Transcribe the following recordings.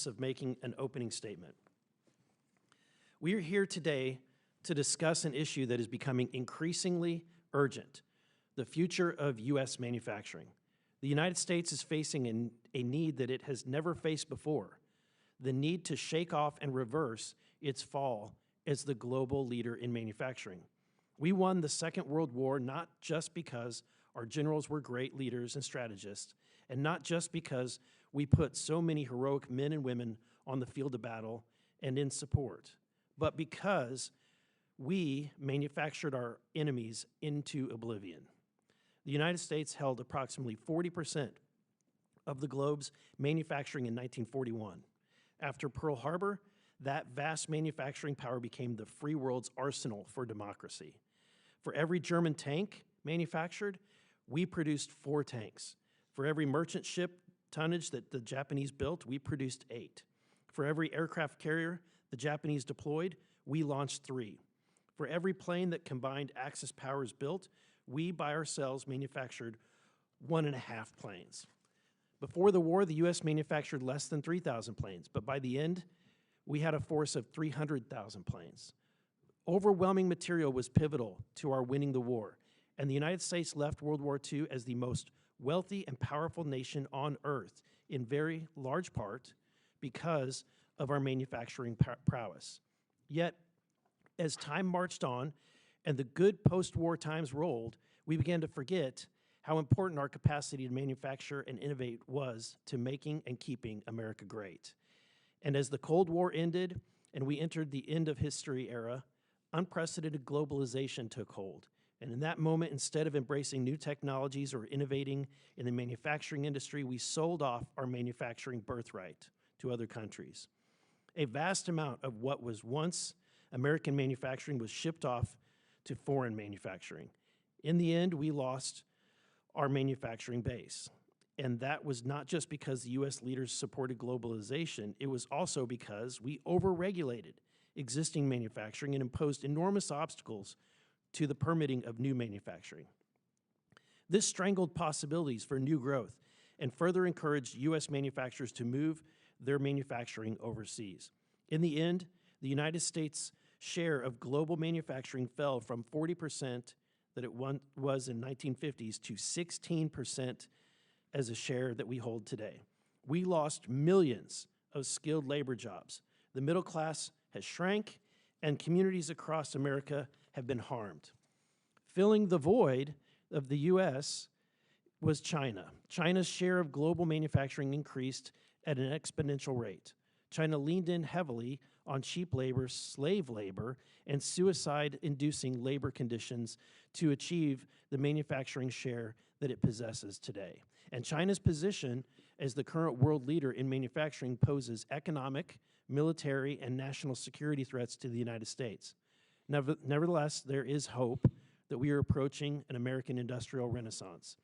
of making an opening statement. We are here today to discuss an issue that is becoming increasingly urgent, the future of U.S. manufacturing. The United States is facing a need that it has never faced before, the need to shake off and reverse its fall as the global leader in manufacturing. We won the Second World War not just because our generals were great leaders and strategists, and not just because we put so many heroic men and women on the field of battle and in support, but because we manufactured our enemies into oblivion. The United States held approximately 40% of the globe's manufacturing in 1941. After Pearl Harbor, that vast manufacturing power became the free world's arsenal for democracy. For every German tank manufactured, we produced 4 tanks. For every merchant ship tonnage that the Japanese built, we produced 8. For every aircraft carrier the Japanese deployed, we launched 3. For every plane that combined Axis powers built, we by ourselves manufactured 1.5 planes. Before the war, the U.S. manufactured less than 3,000 planes, but by the end, we had a force of 300,000 planes. Overwhelming material was pivotal to our winning the war, and the United States left World War II as the most wealthy and powerful nation on earth, in very large part because of our manufacturing prowess. Yet, as time marched on and the good post-war times rolled, we began to forget how important our capacity to manufacture and innovate was to making and keeping America great. And as the Cold War ended and we entered the end of history era, unprecedented globalization took hold. And in that moment, instead of embracing new technologies or innovating in the manufacturing industry, we sold off our manufacturing birthright to other countries. A vast amount of what was once American manufacturing was shipped off to foreign manufacturing. In the end, we lost our manufacturing base. And that was not just because the U.S. leaders supported globalization, it was also because we overregulated existing manufacturing and imposed enormous obstacles to the permitting of new manufacturing. This strangled possibilities for new growth and further encouraged U.S. manufacturers to move their manufacturing overseas. In the end, the United States' share of global manufacturing fell from 40% that it was in 1950s to 16% as a share that we hold today. We lost millions of skilled labor jobs. The middle class has shrank, and communities across America have been harmed. Filling the void of the U.S. was China. China's share of global manufacturing increased at an exponential rate. China leaned in heavily on cheap labor, slave labor, and suicide-inducing labor conditions to achieve the manufacturing share that it possesses today. And China's position as the current world leader in manufacturing poses economic, military, and national security threats to the United States. Nevertheless, there is hope that we are approaching an American industrial renaissance.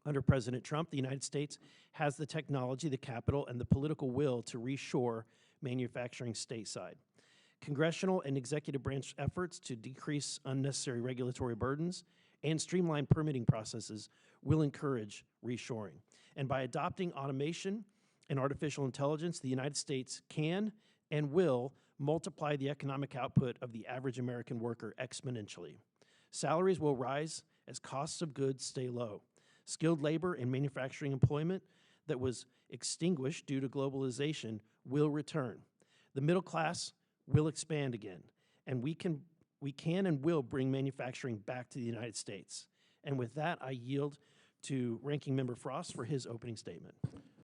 Under President Trump, the United States has the technology, the capital, and the political will to reshore manufacturing stateside. Congressional and executive branch efforts to decrease unnecessary regulatory burdens and streamline permitting processes will encourage reshoring. And by adopting automation and artificial intelligence, the United States can and will multiply the economic output of the average American worker exponentially. Salaries will rise as costs of goods stay low. Skilled labor and manufacturing employment that was extinguished due to globalization will return. The middle class will expand again, and we can and will bring manufacturing back to the United States. And with that, I yield to Ranking Member Frost for his opening statement.